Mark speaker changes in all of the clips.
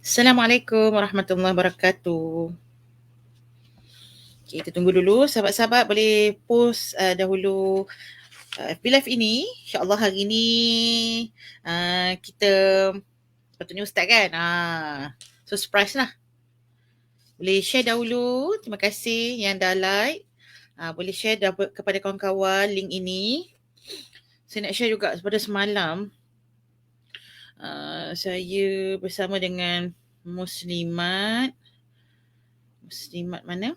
Speaker 1: Assalamualaikum warahmatullahi wabarakatuh. Okay, kita tunggu dulu sahabat-sahabat boleh post dahulu FB Live ini. InsyaAllah hari ini kita patutnya Ustaz kan? So surprise lah. Boleh share dahulu. Terima kasih yang dah like. Boleh share kepada kawan-kawan link ini. Saya nak share juga pada semalam. Saya bersama dengan Muslimat mana?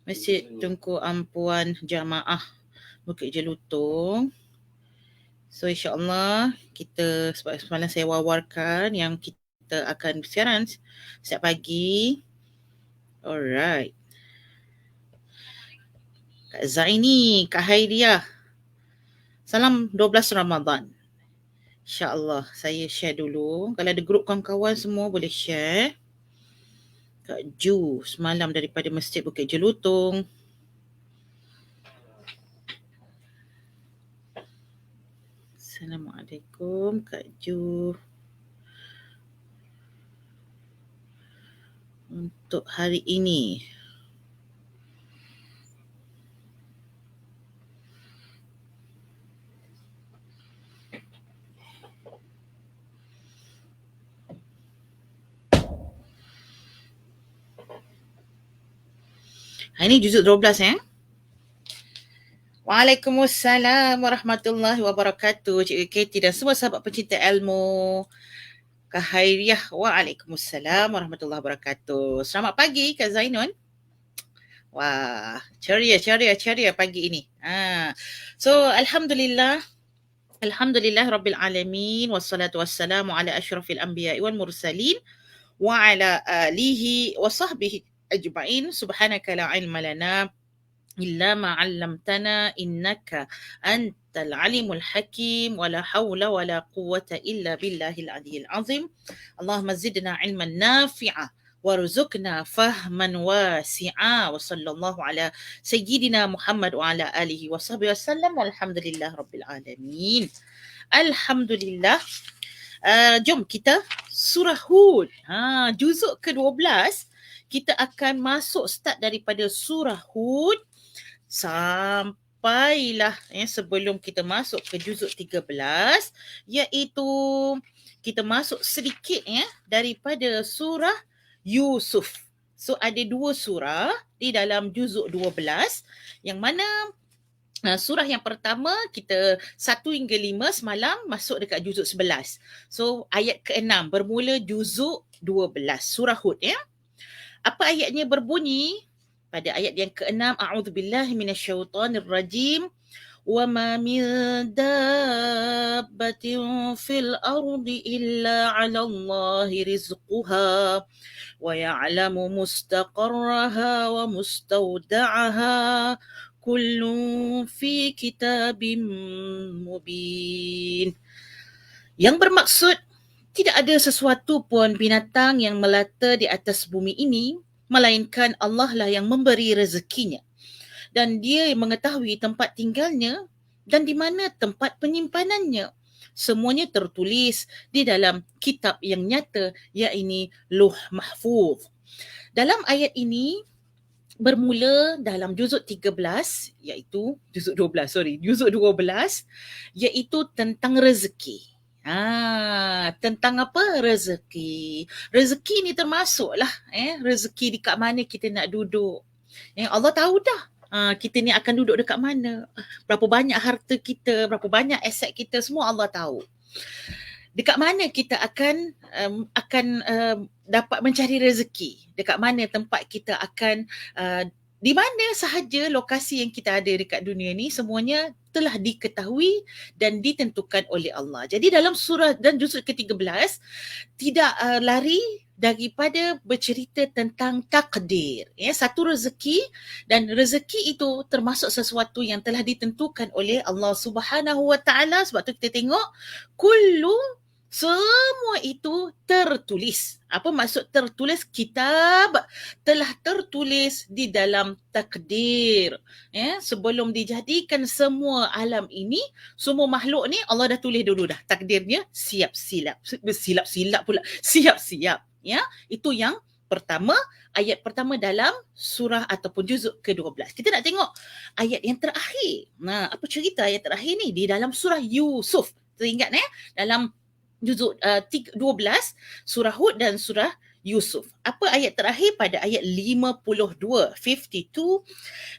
Speaker 1: Masjid Tunku Ampuan Jamaah Bukit Jelutong. So insyaAllah kita sebab semalam saya wawarkan yang kita akan bersiaran setiap pagi. Alright. Kak Zaini, Kak Haidiah. Salam 12 Ramadan. InsyaAllah saya share dulu. Kalau ada grup kawan-kawan semua boleh share. Kak Ju semalam daripada Masjid Bukit Jelutong. Assalamualaikum Kak Ju. Untuk hari ini. Ini juzuk 12 ya. Waalaikumsalam warahmatullahi wabarakatuh. Cik Katie dan semua sahabat pencinta ilmu. Kak Hairiah. Waalaikumsalam warahmatullahi wabarakatuh. Selamat pagi Kak Zainun. Wah, ceria pagi ini. So Alhamdulillah Rabbil Alamin. Wassalatu wassalamu ala ashrafil anbiya'i wal mursalin. Wa ala alihi wa sahbihi ajma'in. Subhanaka la ilma lana إلا ما علمتنا إنك أنت العليم الحكيم ولا حول ولا قوة إلا بالله العلي العظيم اللهم زدنا علما نافعا وارزقنا فهما واسعا وصلى الله على سيدنا محمد وعلى آله وصحبه وسلم والحمد لله رب العالمين. Alhamdulillah. Jom kita surah Hud. Juzuk ke-12 kita akan masuk start daripada surah Hud sampailah sebelum kita masuk ke juzuk 13 iaitu kita masuk sedikit daripada surah Yusuf. So ada dua surah di dalam juzuk 12 yang mana surah yang pertama kita 1 hingga 5 semalam masuk dekat juzuk 11. So ayat ke-6 bermula juzuk 12 surah Hud ya. Apa ayatnya berbunyi? Pada ayat yang ke-6, a'udzubillahi minasyaitonirrajim. Wa ma min dabbatin fil ardi illa 'alallahi rizquha wa ya'lamu mustaqarraha wa mustawda'aha kullun fi kitabim mubin. Yang bermaksud tidak ada sesuatu pun binatang yang melata di atas bumi ini melainkan Allah lah yang memberi rezekinya. Dan dia mengetahui tempat tinggalnya dan di mana tempat penyimpanannya. Semuanya tertulis di dalam kitab yang nyata, iaitu Lauh Mahfuz. Dalam ayat ini bermula dalam juzuk 13 iaitu juzuk 12 iaitu tentang rezeki. Tentang apa? Rezeki. Rezeki ni termasuklah rezeki dekat mana kita nak duduk. Allah tahu dah. Kita ni akan duduk dekat mana. Berapa banyak harta kita, berapa banyak aset kita, semua Allah tahu. Dekat mana kita akan dapat mencari rezeki. Dekat mana tempat kita akan di mana sahaja lokasi yang kita ada dekat dunia ni semuanya telah diketahui dan ditentukan oleh Allah. Jadi dalam surah dan juzuk ke-13 tidak lari daripada bercerita tentang takdir. Satu rezeki dan rezeki itu termasuk sesuatu yang telah ditentukan oleh Allah Subhanahu Wa Taala. Sebab tu kita tengok kullu semua itu tertulis. Apa maksud tertulis? Kitab telah tertulis di dalam takdir. Sebelum dijadikan semua alam ini, semua makhluk ni Allah dah tulis dulu dah. Takdirnya siap-siap. Siap-siap. Ya, itu yang pertama, ayat pertama dalam surah ataupun juzuk ke-12. Kita nak tengok ayat yang terakhir. Nah, apa cerita ayat terakhir ni? Di dalam surah Yusuf. Teringat dalam juzuk 12, surah Hud dan surah Yusuf. Apa ayat terakhir pada ayat 52, 52?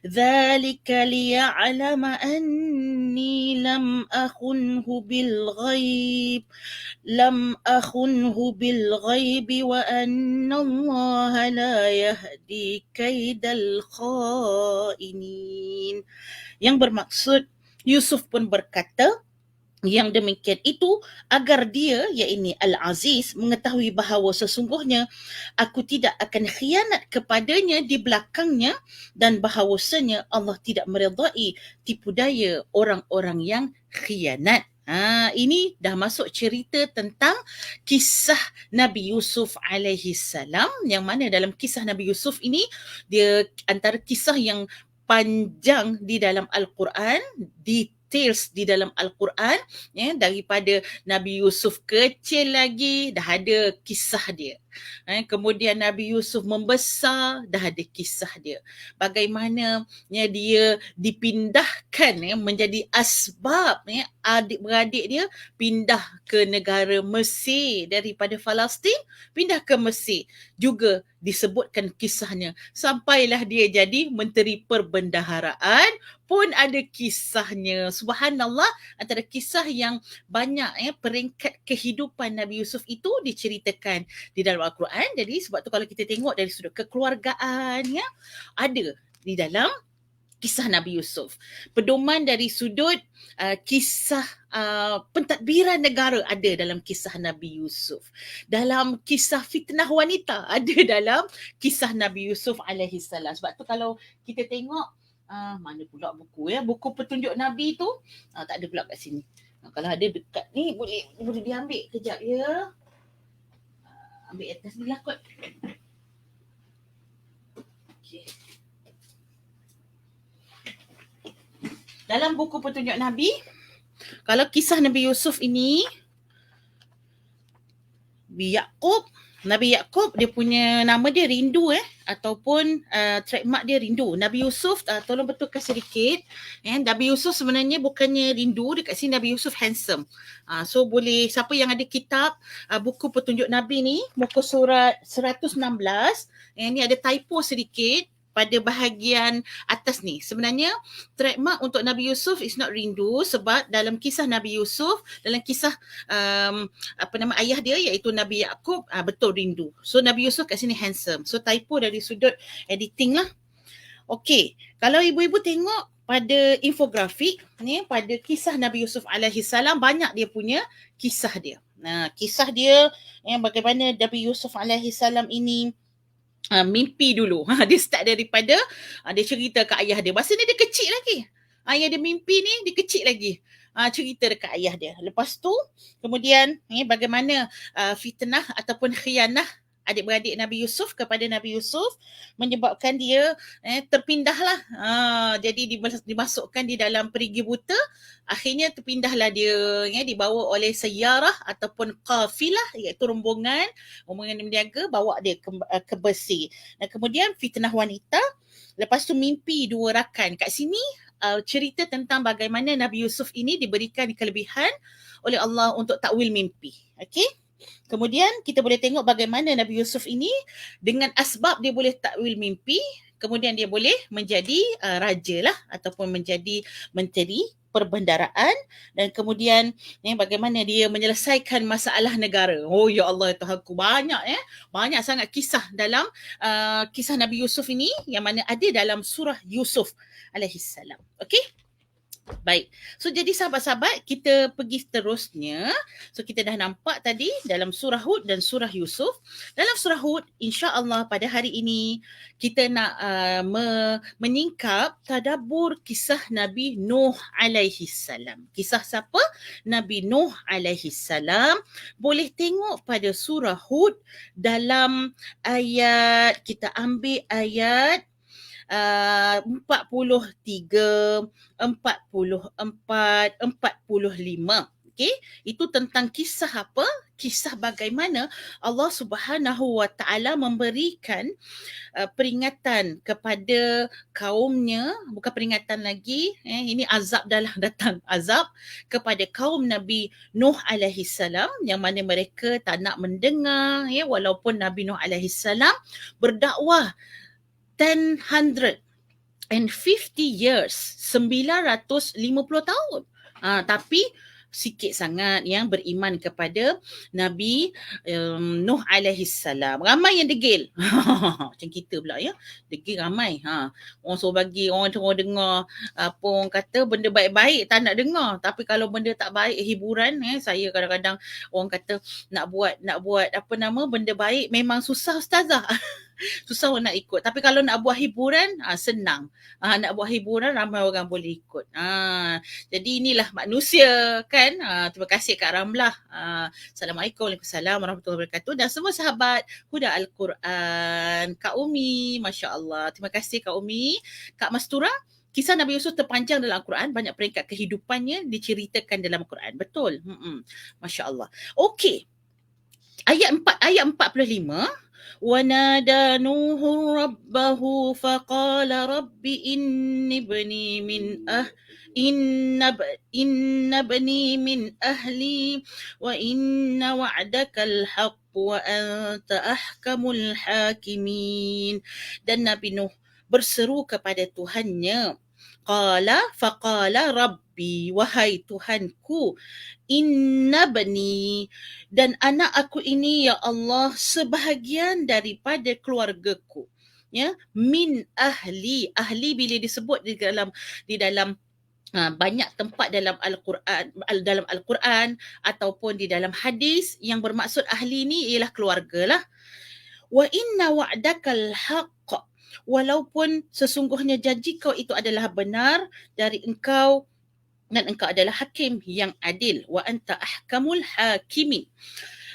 Speaker 1: ذلك ليعلم أني لم أخنه بالغيب وأن الله لا يهدي كيد الخائنين. Yang bermaksud Yusuf pun berkata, yang demikian itu agar dia, iaitu Al-Aziz, mengetahui bahawa sesungguhnya aku tidak akan khianat kepadanya di belakangnya dan bahawasanya Allah tidak meredai tipu daya orang-orang yang khianat. Ini dah masuk cerita tentang kisah Nabi Yusuf alaihi salam, yang mana dalam kisah Nabi Yusuf ini dia antara kisah yang panjang di dalam Al-Quran, details di dalam Al-Quran, daripada Nabi Yusuf kecil lagi dah ada kisah dia. Kemudian Nabi Yusuf membesar, dah ada kisah dia. Bagaimana dia dipindahkan menjadi asbab adik-beradik dia pindah ke negara Mesir, daripada Palestin pindah ke Mesir. Juga disebutkan kisahnya. Sampailah dia jadi menteri perbendaharaan pun ada kisahnya. Subhanallah, antara kisah yang banyak peringkat kehidupan Nabi Yusuf itu diceritakan di dalam Al-Quran. Jadi sebab tu kalau kita tengok dari sudut kekeluargaan ada di dalam kisah Nabi Yusuf. Pedoman dari sudut kisah pentadbiran negara ada dalam kisah Nabi Yusuf. Dalam kisah fitnah wanita ada dalam kisah Nabi Yusuf alaihi salam. Sebab tu kalau kita tengok mana pula buku buku petunjuk Nabi tu tak ada pula kat sini. Kalau ada dekat ni boleh diambil kejap ya. Ambil atas ni lah kot. Okay. Dalam buku petunjuk Nabi, kalau kisah Nabi Yusuf ini, Nabi Yaqub dia punya nama dia Rindu ataupun trademark dia Rindu. Nabi Yusuf tolong betulkan sedikit. Nabi Yusuf sebenarnya bukannya Rindu, dekat sini Nabi Yusuf handsome. So boleh siapa yang ada kitab buku petunjuk Nabi ni, muka surat 116, ni ada typo sedikit pada bahagian atas ni. Sebenarnya trademark untuk Nabi Yusuf is not Rindu, sebab dalam kisah Nabi Yusuf, dalam kisah ayah dia iaitu Nabi Yaqub, betul Rindu. So Nabi Yusuf kat sini handsome. So typo dari sudut editing lah. Okey, kalau ibu-ibu tengok pada infografik ni, pada kisah Nabi Yusuf alaihi salam, banyak dia punya kisah dia. Kisah dia bagaimana Nabi Yusuf alaihi salam ini mimpi dulu. Dia start daripada dia cerita ke ayah dia. Masa ni dia kecil lagi. Ayah dia mimpi ni, dia kecil lagi. Cerita dekat ayah dia. Lepas tu, kemudian bagaimana fitnah ataupun khianah adik-beradik Nabi Yusuf kepada Nabi Yusuf menyebabkan dia terpindahlah. Jadi dimasukkan di dalam perigi buta. Akhirnya terpindahlah dia, dibawa oleh sayyarah ataupun qafilah, iaitu rombongan berniaga, bawa dia ke Mesir. Dan kemudian fitnah wanita. Lepas tu mimpi dua rakan. Kat sini cerita tentang bagaimana Nabi Yusuf ini diberikan kelebihan oleh Allah untuk takwil mimpi. Okey? Kemudian kita boleh tengok bagaimana Nabi Yusuf ini dengan asbab dia boleh takwil mimpi, kemudian dia boleh menjadi raja lah ataupun menjadi menteri perbendaraan, dan kemudian bagaimana dia menyelesaikan masalah negara. Oh ya Allah Tuhanku, banyak sangat kisah dalam kisah Nabi Yusuf ini yang mana ada dalam surah Yusuf alaihi salam. Okey? Baik, so jadi sahabat-sahabat, kita pergi seterusnya. So kita dah nampak tadi dalam surah Hud dan surah Yusuf. Dalam surah Hud, insya-Allah pada hari ini kita nak menyingkap tadabbur kisah Nabi Nuh alaihi salam. Kisah siapa? Nabi Nuh alaihi salam. Boleh tengok pada surah Hud dalam ayat, kita ambil ayat 43, 44, 45. Okey, itu tentang kisah apa? Kisah bagaimana Allah Subhanahu Wa Taala memberikan peringatan kepada kaumnya, bukan peringatan lagi, ini azab dah lah datang, azab kepada kaum Nabi Nuh alaihi salam yang mana mereka tak nak mendengar, walaupun Nabi Nuh alaihi salam berdakwah 950 years, 950 tahun. Tapi sikit sangat yang beriman kepada Nabi Nuh alaihi salam. Ramai yang degil. Macam kita pula ya. Degil ramai. Orang suruh bagi orang dengar apa orang kata benda baik-baik tak nak dengar. Tapi kalau benda tak baik, hiburan, saya kadang-kadang orang kata nak buat apa nama benda baik memang susah ustazah. Susah orang nak ikut. Tapi kalau nak buat hiburan, senang. Nak buat hiburan, ramai orang boleh ikut. Jadi inilah manusia kan. Terima kasih Kak Ramlah. Assalamualaikum, Waalaikumsalam warahmatullahi wabarakatuh. Dan semua sahabat Huda Al-Quran. Kak Umi, Masya Allah. Terima kasih Kak Umi. Kak Mastura, kisah Nabi Yusuf terpanjang dalam Al-Quran. Banyak peringkat kehidupannya diceritakan dalam Al-Quran. Betul. Masya Allah. Okey. Ayat 45. ونادى نوح ربه فقال رب إن ابني من أهلي وإن وعدك الحق وأنت أحكم الحاكمين. Dan Nabi Nuh berseru kepada Tuhannya. Faqala Rabbi, wahai Tuhanku, inna bani, dan anak aku ini ya Allah sebahagian daripada keluargaku. Ya, min ahli bila disebut di dalam banyak tempat dalam Al-Quran ataupun di dalam hadis yang bermaksud ahli ni ialah keluarga lah. Wa inna wa'dakal haqq, walaupun sesungguhnya janji kau itu adalah benar dari engkau dan engkau adalah hakim yang adil. Wa anta ahkamul hakimin.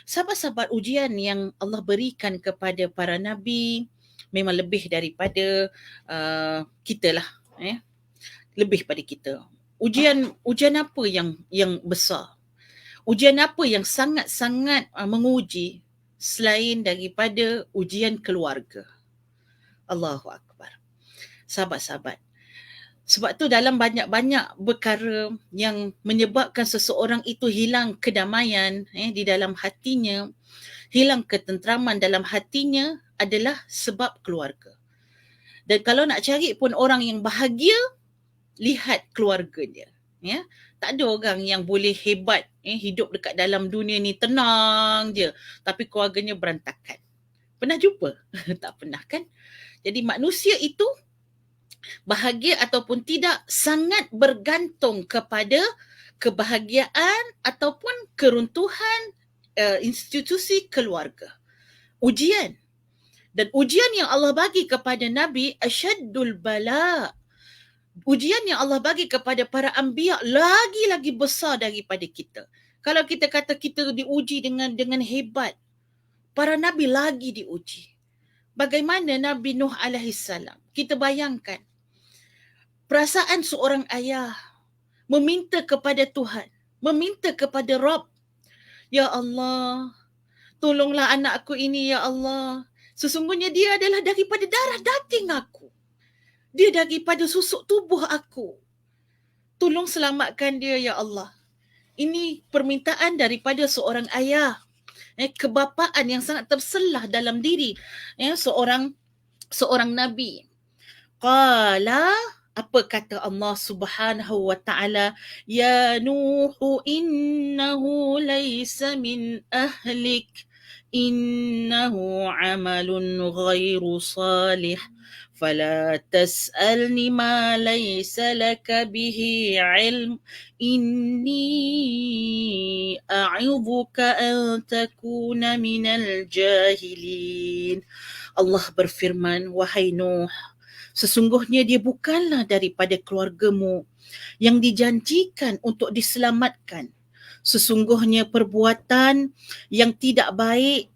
Speaker 1: Sahabat-sahabat, ujian yang Allah berikan kepada para nabi memang lebih daripada kita lah. Lebih pada kita. Ujian apa yang besar? Ujian apa yang sangat-sangat menguji selain daripada ujian keluarga? Allahu Akbar. Sahabat-sahabat, sebab tu dalam banyak-banyak perkara yang menyebabkan seseorang itu hilang kedamaian di dalam hatinya, hilang ketenteraman dalam hatinya adalah sebab keluarga. Dan kalau nak cari pun orang yang bahagia, lihat keluarga dia. Tak ada orang yang boleh hebat hidup dekat dalam dunia ni tenang je tapi keluarganya berantakan. Pernah jumpa? Tak pernah kan? Jadi manusia itu bahagia ataupun tidak sangat bergantung kepada kebahagiaan ataupun keruntuhan institusi keluarga. Ujian. Dan ujian yang Allah bagi kepada Nabi asyaddul bala. Ujian yang Allah bagi kepada para anbiya lagi-lagi besar daripada kita. Kalau kita kata kita diuji dengan hebat, para nabi lagi diuji. Bagaimana Nabi Nuh alaihi salam? Kita bayangkan perasaan seorang ayah meminta kepada Tuhan, meminta kepada Rabb, ya Allah, tolonglah anak aku ini ya Allah. Sesungguhnya dia adalah daripada darah daging aku. Dia daripada susuk tubuh aku. Tolong selamatkan dia ya Allah. Ini permintaan daripada seorang ayah. Kebapaan yang sangat terselah dalam diri seorang nabi. Qala, apa kata Allah Subhanahu wa taala? Ya Nuhu innahu laysa min ahlik, innahu amalun ghairu salih, fala tas'alni ma laysa laka bihi ilm, inni a'idhuka an takuna minal jahilin. Allah berfirman, wahai Nuh, sesungguhnya dia bukanlah daripada keluargamu yang dijanjikan untuk diselamatkan. Sesungguhnya perbuatan yang tidak baik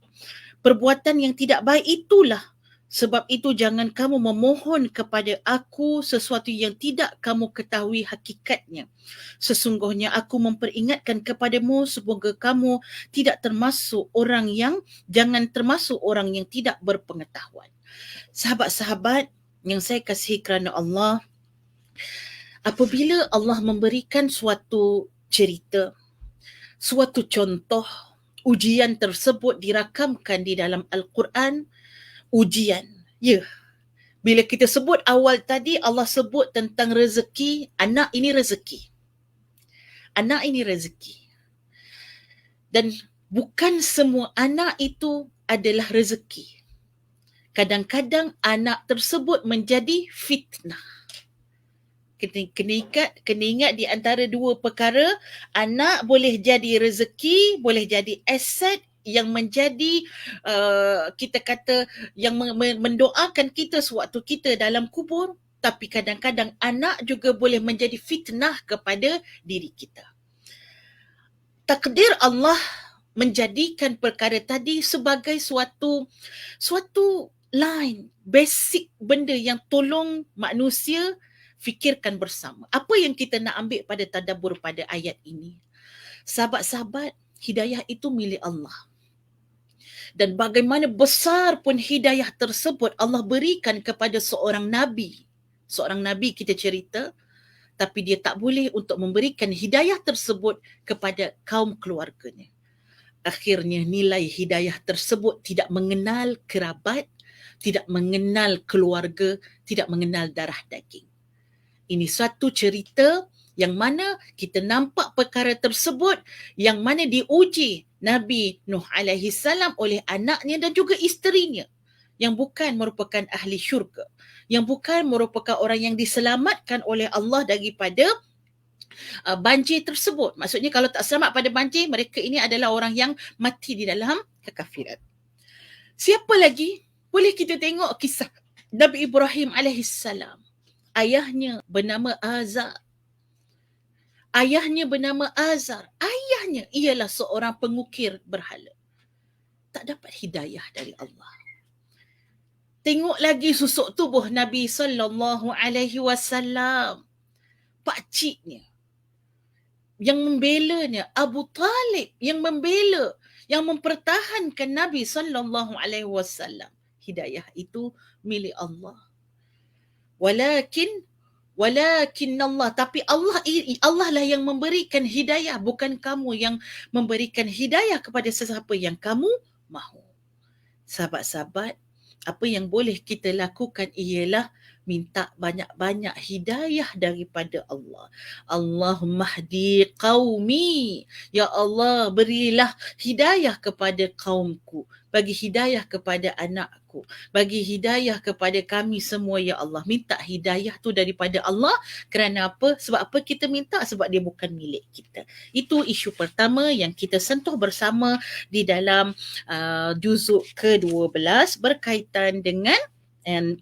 Speaker 1: itulah Sebab itu jangan kamu memohon kepada aku sesuatu yang tidak kamu ketahui hakikatnya. Sesungguhnya aku memperingatkan kepadamu semoga kamu jangan termasuk orang yang tidak berpengetahuan. Sahabat-sahabat yang saya kasihi kerana Allah, apabila Allah memberikan suatu cerita, suatu contoh, ujian tersebut dirakamkan di dalam Al-Quran, ujian. Ya, bila kita sebut awal tadi, Allah sebut tentang rezeki, anak ini rezeki. Anak ini rezeki. Dan bukan semua anak itu adalah rezeki. Kadang-kadang anak tersebut menjadi fitnah. Kena ingat di antara dua perkara, anak boleh jadi rezeki, boleh jadi aset yang menjadi kita kata yang mendoakan kita sewaktu kita dalam kubur, tapi kadang-kadang anak juga boleh menjadi fitnah kepada diri kita. Takdir Allah menjadikan perkara tadi sebagai suatu line, basic benda yang tolong manusia fikirkan bersama. Apa yang kita nak ambil pada tadabbur pada ayat ini? Sahabat-sahabat, hidayah itu milik Allah. Dan bagaimana besar pun hidayah tersebut Allah berikan kepada seorang Nabi. Seorang Nabi kita cerita, tapi dia tak boleh untuk memberikan hidayah tersebut kepada kaum keluarganya. Akhirnya nilai hidayah tersebut tidak mengenal kerabat, tidak mengenal keluarga, tidak mengenal darah daging. Ini satu cerita yang mana kita nampak perkara tersebut yang mana diuji Nabi Nuh alaihi salam oleh anaknya dan juga isterinya yang bukan merupakan ahli syurga, yang bukan merupakan orang yang diselamatkan oleh Allah daripada banjir tersebut. Maksudnya kalau tak selamat pada banjir, mereka ini adalah orang yang mati di dalam kekafiran. Siapa lagi? Boleh kita tengok kisah Nabi Ibrahim alaihi salam. Ayahnya bernama Azar. Ayahnya ialah seorang pengukir berhala. Tak dapat hidayah dari Allah. Tengok lagi susuk tubuh Nabi sallallahu alaihi wasallam. Pakciknya yang membelanya, Abu Talib yang membela, yang mempertahankan Nabi sallallahu alaihi wasallam. Hidayah itu milik Allah. Walakin Allah, tapi Allah lah yang memberikan hidayah, bukan kamu yang memberikan hidayah kepada sesiapa yang kamu mahu. Sahabat-sahabat, apa yang boleh kita lakukan ialah minta banyak-banyak hidayah daripada Allah. Allahumma hdi qaumi. Ya Allah, berilah hidayah kepada kaumku. Bagi hidayah kepada anakku. Bagi hidayah kepada kami semua, ya Allah. Minta hidayah tu daripada Allah. Kerana apa? Sebab apa kita minta? Sebab dia bukan milik kita. Itu isu pertama yang kita sentuh bersama di dalam juzuk ke-12 berkaitan dengan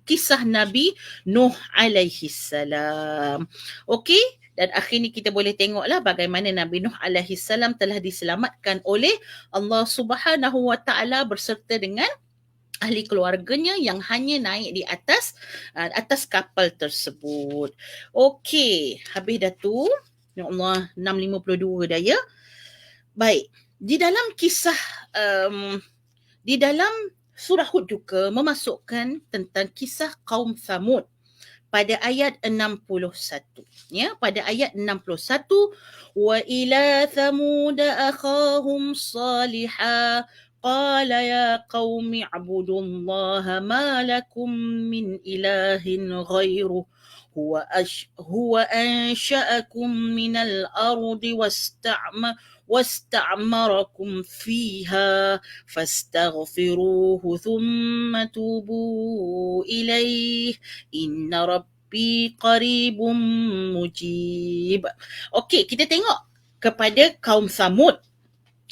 Speaker 1: kisah Nabi Nuh alaihi salam. Okey, dan akhirnya kita boleh tengoklah bagaimana Nabi Nuh alaihi salam telah diselamatkan oleh Allah Subhanahu wa taala berserta dengan ahli keluarganya yang hanya naik di atas kapal tersebut. Okey, habis dah tu. Ya Allah, 6.52 dah ya. Baik, di dalam kisah di dalam surah Hud juga memasukkan tentang kisah kaum Thamud pada ayat 61. Ya, pada ayat 61, wa ila thamud akhahum salihah qala ya qaumi ibudullaha ma lakum min ilahin ghairuh huwa ansha'akum minal ardi واستعمركم فيها فاستغفروه ثم توبوا إليه إن ربي قريب مجيب. Okey, kita tengok kepada kaum Samud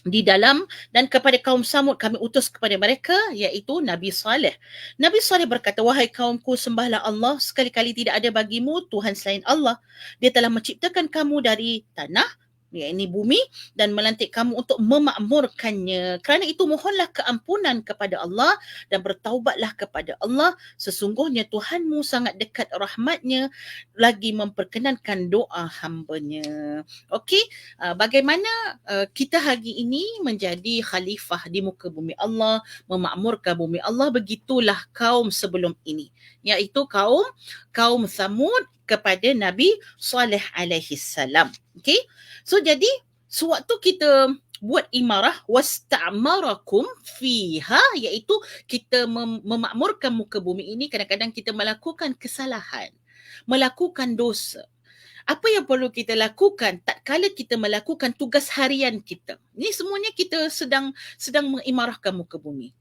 Speaker 1: di dalam, dan kepada kaum Samud kami utus kepada mereka iaitu Nabi Saleh. Nabi Saleh berkata, wahai kaumku, sembahlah Allah, sekali-kali tidak ada bagimu Tuhan selain Allah. Dia telah menciptakan kamu dari tanah, yakni bumi, dan melantik kamu untuk memakmurkannya. Kerana itu mohonlah keampunan kepada Allah dan bertaubatlah kepada Allah. Sesungguhnya Tuhanmu sangat dekat rahmatnya, lagi memperkenankan doa hambanya. Okey, bagaimana kita hari ini menjadi khalifah di muka bumi Allah, memakmurkan bumi Allah. Begitulah kaum sebelum ini, iaitu kaum Thamud kepada Nabi Saleh alaihi salam. Okey. So jadi sewaktu kita buat imarah wasta'marakum fiha, iaitu kita memakmurkan muka bumi ini, kadang-kadang kita melakukan kesalahan, melakukan dosa. Apa yang perlu kita lakukan tatkala kita melakukan tugas harian kita? Ini semuanya kita sedang mengimarahkan muka bumi.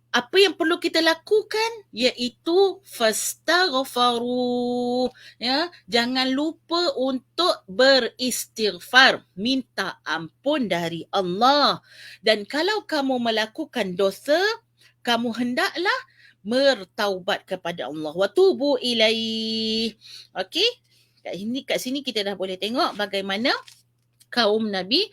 Speaker 1: Apa yang perlu kita lakukan iaitu fastaghfaru, ya, jangan lupa untuk beristighfar, minta ampun dari Allah. Dan kalau kamu melakukan dosa, kamu hendaklah bertaubat kepada Allah. Watubu ilaih. Okey, kat sini kita dah boleh tengok bagaimana kaum Nabi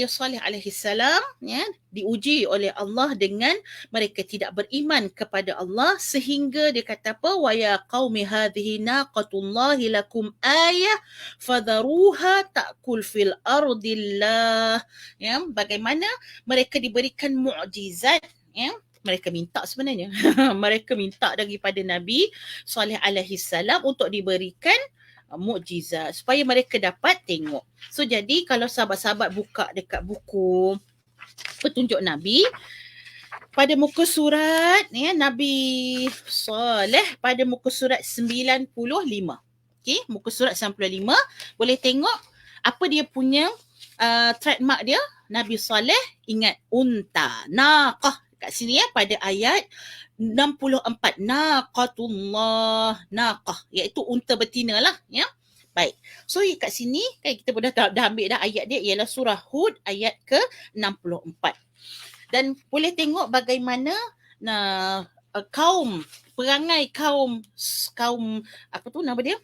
Speaker 1: Saleh alaihi salam, ya, diuji oleh Allah dengan mereka tidak beriman kepada Allah, sehingga dia kata apa? Wa ya qaumi hadhihi naqatullahi lakum ayah fadharuha ta'kul fil ardillah. Ya, bagaimana mereka diberikan mukjizat, ya. Mereka minta sebenarnya. Mereka minta daripada Nabi Saleh alaihi salam untuk diberikan mukjizat supaya mereka dapat tengok. So jadi kalau sahabat-sahabat buka dekat buku petunjuk Nabi, pada muka surat, ya, Nabi Saleh pada muka surat 95. Okey, muka surat 95 boleh tengok apa dia punya trademark dia. Nabi Saleh ingat unta, naqah kat sini, ya, pada ayat 64, naqatullah, naqah, iaitu unta betina lah, ya. Baik. So kat sini kan kita pun dah ambil dah ayat dia, ialah surah Hud ayat ke-64. Dan boleh tengok bagaimana perangai kaum apa tu nama dia?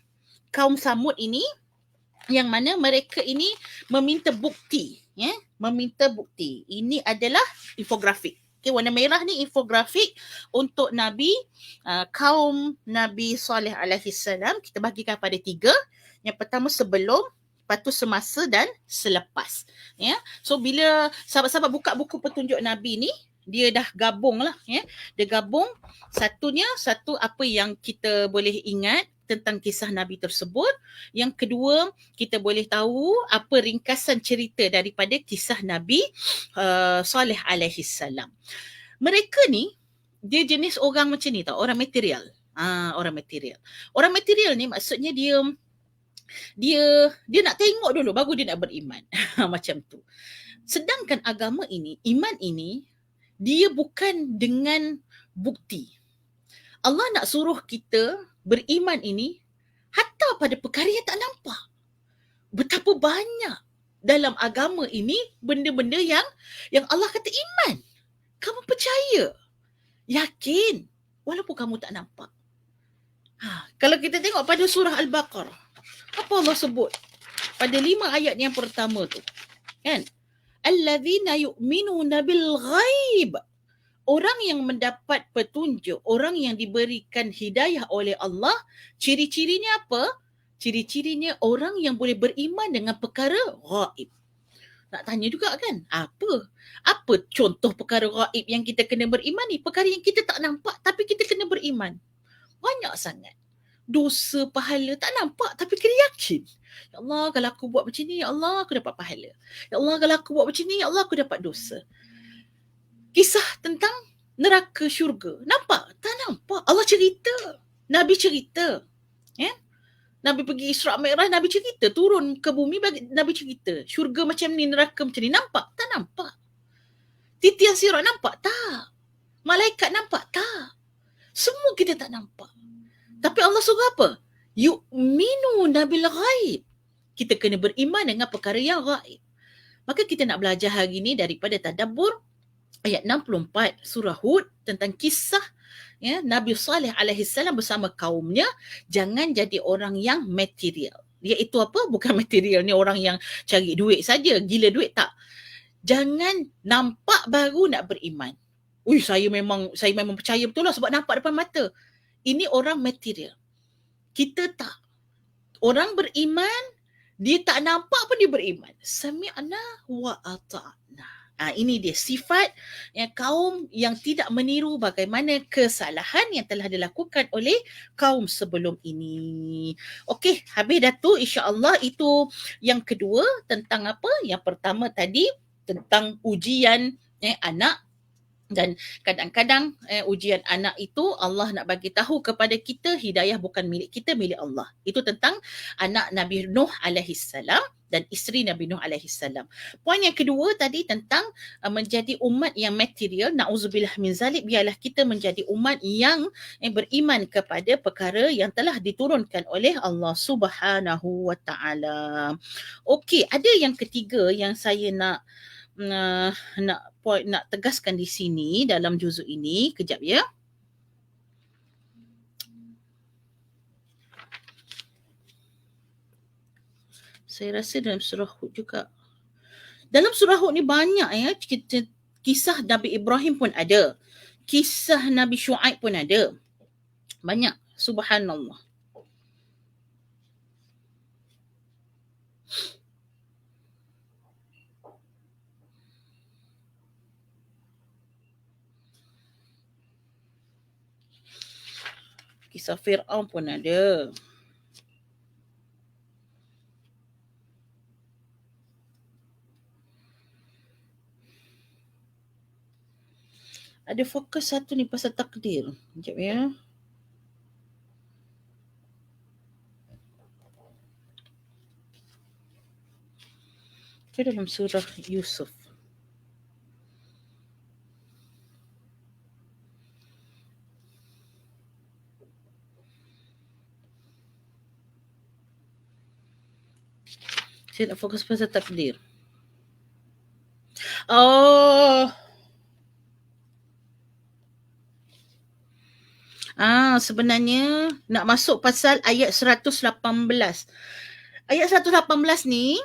Speaker 1: Kaum Samud ini, yang mana mereka ini meminta bukti, ya, meminta bukti. Ini adalah infografik. Okay, warna merah ni infografik untuk kaum Nabi Saleh alaihi salam. Kita bahagikan pada 3. Yang pertama sebelum, lepas tu semasa dan selepas. Ya. So bila sahabat-sahabat buka buku petunjuk Nabi ni, dia dah gabung lah. Ya. Dia gabung satu apa yang kita boleh ingat tentang kisah Nabi tersebut. Yang kedua, kita boleh tahu apa ringkasan cerita daripada kisah Nabi Saleh alaihi salam. Mereka ni, dia jenis orang macam ni tau, orang material. Orang material. Orang material ni maksudnya dia nak tengok dulu baru dia nak beriman. Macam tu. Sedangkan agama ini, iman ini, dia bukan dengan bukti. Allah nak suruh kita beriman ini hatta pada perkara yang tak nampak. Betapa banyak dalam agama ini benda-benda yang Allah kata iman. Kamu percaya, yakin, walaupun kamu tak nampak. Kalau kita tengok pada surah Al-Baqarah, apa Allah sebut pada 5 ayat yang pertama tu, kan? Allazina yu'minuna bil ghaib. Orang yang mendapat petunjuk, orang yang diberikan hidayah oleh Allah, ciri-cirinya apa? Ciri-cirinya orang yang boleh beriman dengan perkara ghaib. Nak tanya juga kan, apa contoh perkara ghaib yang kita kena beriman ni? Perkara yang kita tak nampak tapi kita kena beriman. Banyak sangat. Dosa, pahala tak nampak tapi kena yakin. Ya Allah, kalau aku buat macam ni, ya Allah, aku dapat pahala. Ya Allah, kalau aku buat macam ni, ya Allah, aku dapat dosa. Kisah tentang neraka syurga, nampak? Tak nampak. Allah cerita, Nabi cerita. Ya? Nabi pergi Isra' Mi'raj, Nabi cerita. Turun ke bumi, Nabi cerita. Syurga macam ni, neraka macam ni. Nampak? Tak nampak. Titian sirat nampak? Tak. Malaikat nampak? Tak. Semua kita tak nampak. Tapi Allah suruh apa? Yu'minuna bil ghaib. Kita kena beriman dengan perkara yang ghaib. Maka kita nak belajar hari ini daripada tadabbur ayat 64 surah Hud tentang kisah, ya, Nabi Saleh alaihi salam bersama kaumnya. Jangan jadi orang yang material. Iaitu apa? Bukan material ni orang yang cari duit saja, gila duit, tak. Jangan nampak baru nak beriman. Saya memang percaya betul lah sebab nampak depan mata. Ini orang material. Kita tak. Orang beriman, dia tak nampak pun dia beriman. Sami'na wa ata'na. Ini dia sifat yang kaum yang tidak meniru bagaimana kesalahan yang telah dilakukan oleh kaum sebelum ini. Okey, habis dah tu, insya-Allah. Itu yang kedua tentang apa? Yang pertama tadi tentang ujian anak. Dan kadang-kadang ujian anak itu Allah nak bagi tahu kepada kita hidayah bukan milik kita, milik Allah. Itu tentang anak Nabi Nuh alaihi salam dan isteri Nabi Nuh alaihi salam. Poin yang kedua tadi tentang menjadi umat yang material, nauzubillah min zalik, biarlah kita menjadi umat yang beriman kepada perkara yang telah diturunkan oleh Allah Subhanahu wa taala. Okey, ada yang ketiga yang saya nak tegaskan di sini dalam juzuk ini. Kejap ya. Saya rasa dalam surah Hud juga. Dalam surah Hud ni banyak ya, kisah Nabi Ibrahim pun ada. Kisah Nabi Shu'aib pun ada. Banyak. Subhanallah. Kisah Fir'aun pun ada. Ada fokus satu ni pasal takdir. Sekejap ya. Itu dalam surah Yusuf. Saya nak fokus pasal takdir. Sebenarnya nak masuk pasal ayat 118. Ayat 118 ni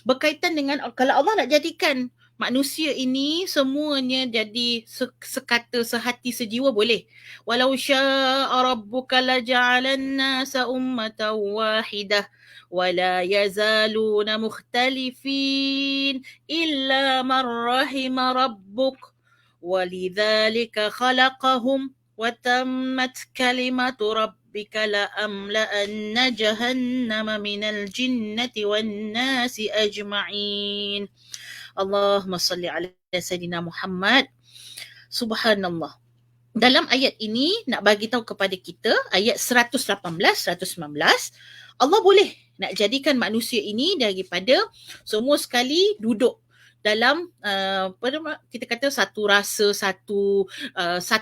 Speaker 1: berkaitan dengan kalau Allah nak jadikan manusia ini semuanya jadi sekata, sehati, sejiwa, boleh. Walau sya'a rabbuka laja'alan nasa ummatan wahidah wala yazaluna mukhtalifin illa man rahima rabbuk walidhalika khalaqahum وتمت كلمة ربك لأملأن جهنم من الجنة والناس أجمعين اللهم صل على سيدنا محمد. Subhanallah. Dalam ayat ini nak bagi tahu kepada kita, ayat 118, 119, Allah boleh nak jadikan manusia ini daripada semua sekali duduk dalam kita kata satu rasa, satu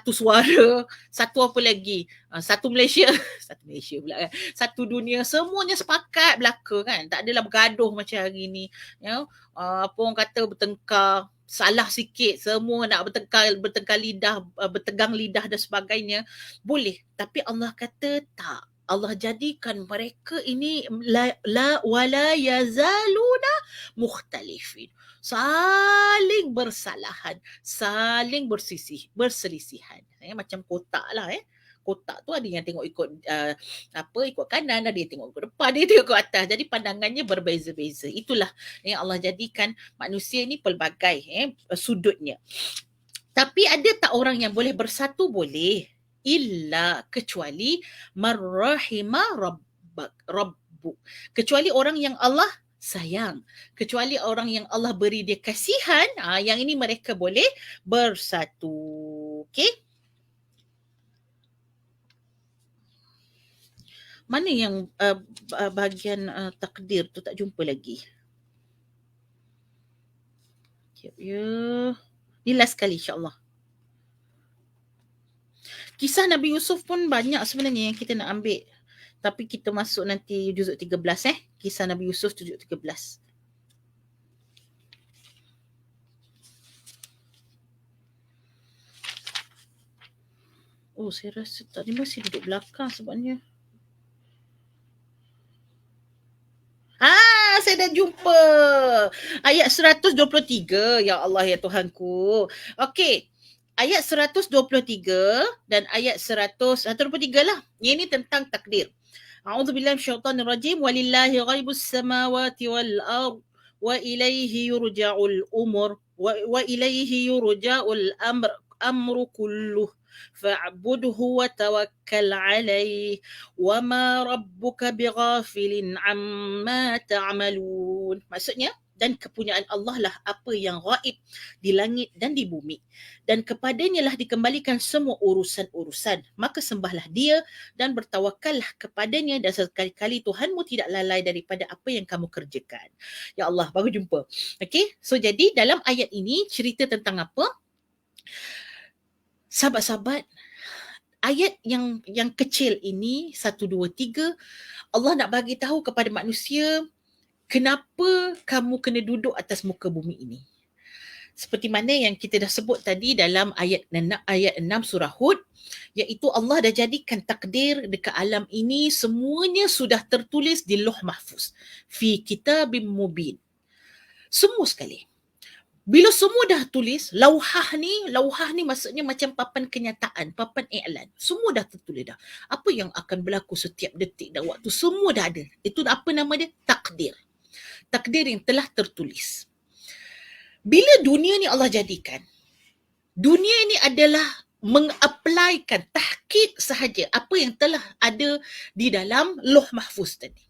Speaker 1: suara, satu apa lagi, satu Malaysia satu Malaysia pula kan, satu dunia, semuanya sepakat belaka kan, tak adalah bergaduh macam hari ni ya. Apa orang kata bertengkar, salah sikit semua nak bertengkar lidah, bertegang lidah dan sebagainya, boleh. Tapi Allah kata tak. Allah jadikan mereka ini wala yazaluna mukhtalifin, saling bersalahan, saling berselisihan. Macam kotak lah kotak tu ada yang tengok ikut ikut kanan, ada yang tengok ikut depan, dia tengok ikut atas. Jadi pandangannya berbeza-beza. Itulah yang Allah jadikan manusia ni pelbagai sudutnya. Tapi ada tak orang yang boleh bersatu? Boleh. Illa kecuali marrahima rabbuk. Kecuali orang yang Allah sayang. Kecuali orang yang Allah beri dia kasihan, yang ini mereka boleh bersatu. Okey? Mana yang bahagian takdir tu tak jumpa lagi? Sekejap ya. Ni last kali insya-Allah. Kisah Nabi Yusuf pun banyak sebenarnya yang kita nak ambil. Tapi kita masuk nanti juzuk 13 Kisah Nabi Yusuf juzuk 13. Saya rasa tadi masih duduk belakang sebabnya. dah jumpa. Ayat 123. Ya Allah ya Tuhanku. Okey. Ayat 123 dan ayat 123 lah. Ini tentang takdir. A'udzubillahi minasyaitonir rajim. Walillahi ghaibus samawati wal ard wa ilaihi yurja'ul umur wa ilaihi yurja'ul amru kulluh fa'budhu wa tawakkal 'alaihi wa ma rabbuka bighafilin 'amma ta'malun. Maksudnya, dan kepunyaan Allah lah apa yang gaib di langit dan di bumi, dan kepadanya lah dikembalikan semua urusan-urusan. Maka sembahlah dia dan bertawakallah kepadanya, dan sekali-kali Tuhanmu tidak lalai daripada apa yang kamu kerjakan. Ya Allah, baru jumpa. Okay, so jadi dalam ayat ini cerita tentang apa? Sahabat-sahabat, ayat yang kecil ini 1, 2, 3, Allah nak bagi tahu kepada manusia kenapa kamu kena duduk atas muka bumi ini. Seperti mana yang kita dah sebut tadi dalam ayat 6 surah Hud, iaitu Allah dah jadikan takdir dekat alam ini semuanya sudah tertulis di Lauh Mahfuz, fi kitabim mubin. Semua sekali. Bila semua dah tulis, lauhah ni maksudnya macam papan kenyataan, papan iklan. Semua dah tertulis dah. Apa yang akan berlaku setiap detik dan waktu, semua dah ada. Itu apa nama dia? Takdir. Takdir yang telah tertulis. Bila dunia ni Allah jadikan, dunia ni adalah mengapplykan tahqiq sahaja apa yang telah ada di dalam Lauh Mahfuz tadi.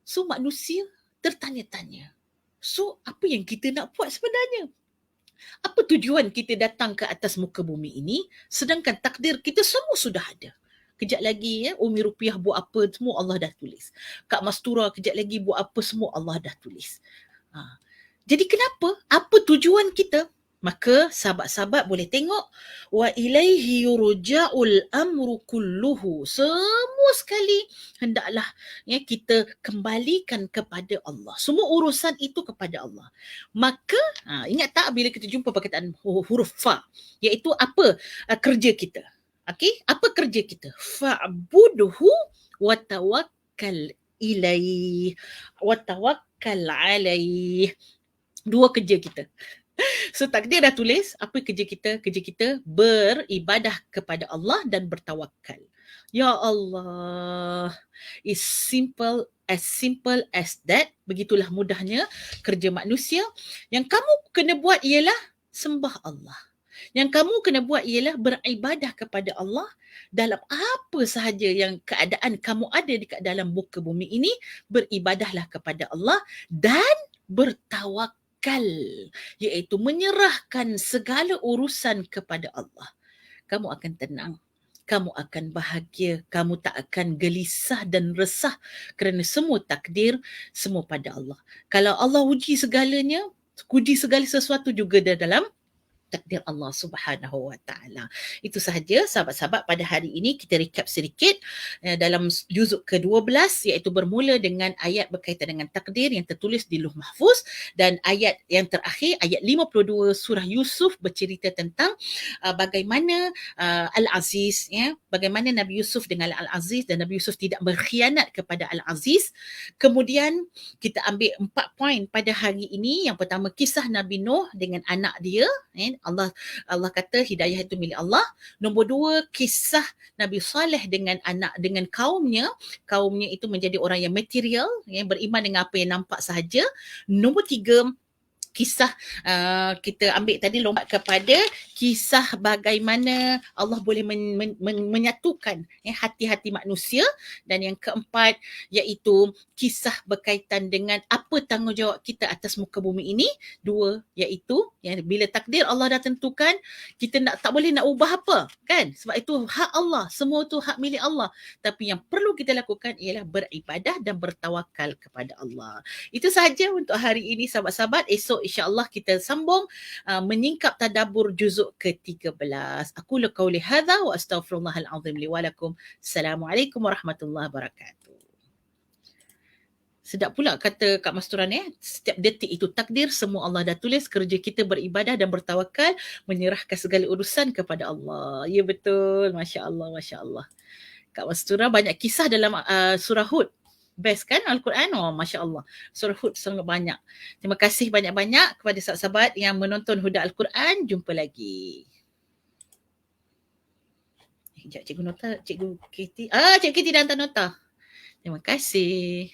Speaker 1: So manusia tertanya-tanya, so apa yang kita nak buat sebenarnya? Apa tujuan kita datang ke atas muka bumi ini sedangkan takdir kita semua sudah ada? Kejap lagi Umi Rupiah buat apa, semua Allah dah tulis. Kak Mastura kejap lagi buat apa, semua Allah dah tulis. Jadi kenapa? Apa tujuan kita? Maka sahabat-sahabat boleh tengok, wa ilaihi yurja'ul amru kulluhu. Semua sekali hendaklah kita kembalikan kepada Allah. Semua urusan itu kepada Allah. Maka ingat tak bila kita jumpa perkataan huruf fa, iaitu apa kerja kita? Okey, apa kerja kita? Fa'budhu wa tawakkal ilaihi wa tawakkal alaihi. Dua kerja kita. So takdir dah tulis, apa kerja kita? Kerja kita beribadah kepada Allah dan bertawakal. Ya Allah, it's simple as that. Begitulah mudahnya kerja manusia. Yang kamu kena buat ialah sembah Allah. Yang kamu kena buat ialah beribadah kepada Allah dalam apa sahaja yang keadaan kamu ada di dalam muka bumi ini. Beribadahlah kepada Allah dan bertawakal, iaitu menyerahkan segala urusan kepada Allah. Kamu akan tenang, kamu akan bahagia, kamu tak akan gelisah dan resah kerana semua takdir, semua pada Allah. Kalau Allah uji segalanya, uji segala sesuatu juga dalam takdir Allah Subhanahu wa taala. Itu sahaja sahabat-sahabat pada hari ini. Kita recap sedikit dalam juzuk ke-12, iaitu bermula dengan ayat berkaitan dengan takdir yang tertulis di Lauh Mahfuz, dan ayat yang terakhir ayat 52 surah Yusuf bercerita tentang bagaimana Al-Aziz, bagaimana Nabi Yusuf dengan Al-Aziz, dan Nabi Yusuf tidak berkhianat kepada Al-Aziz. Kemudian kita ambil 4 poin pada hari ini. Yang pertama, kisah Nabi Nuh dengan anak dia. Allah kata hidayah itu milik Allah. Nombor 2, kisah Nabi Saleh dengan kaumnya. Kaumnya itu menjadi orang yang material, beriman dengan apa yang nampak sahaja. Nombor 3, kisah kita ambil tadi lompat kepada kisah bagaimana Allah boleh menyatukan hati-hati manusia. Dan yang keempat iaitu kisah berkaitan dengan apa tanggungjawab kita atas muka bumi ini. 2 iaitu bila takdir Allah dah tentukan, kita tak boleh nak ubah apa, kan? Sebab itu hak Allah, semua tu hak milik Allah. Tapi yang perlu kita lakukan ialah beribadah dan bertawakal kepada Allah. Itu sahaja untuk hari ini sahabat-sahabat. Esok insya-Allah kita sambung menyingkap tadabbur juzuk ke-13. Aku qauli hadza wa astaghfirullahal azim li wa lakum. Assalamualaikum warahmatullahi wabarakatuh. Sedap pula kata Kak Masturan setiap detik itu takdir, semua Allah dah tulis. Kerja kita beribadah dan bertawakal, menyerahkan segala urusan kepada Allah. Ya betul, Masya Allah, Masya Allah. Kak Masturan banyak kisah dalam surah Hud. Best kan Al-Quran? Oh, Masya Allah. Surah Hud sangat banyak. Terima kasih banyak-banyak kepada sahabat-sahabat yang menonton Huda Al-Quran. Jumpa lagi. Sekejap, Cikgu Nota, Cikgu Katie. Cikgu Katie dah hantar nota. Terima kasih.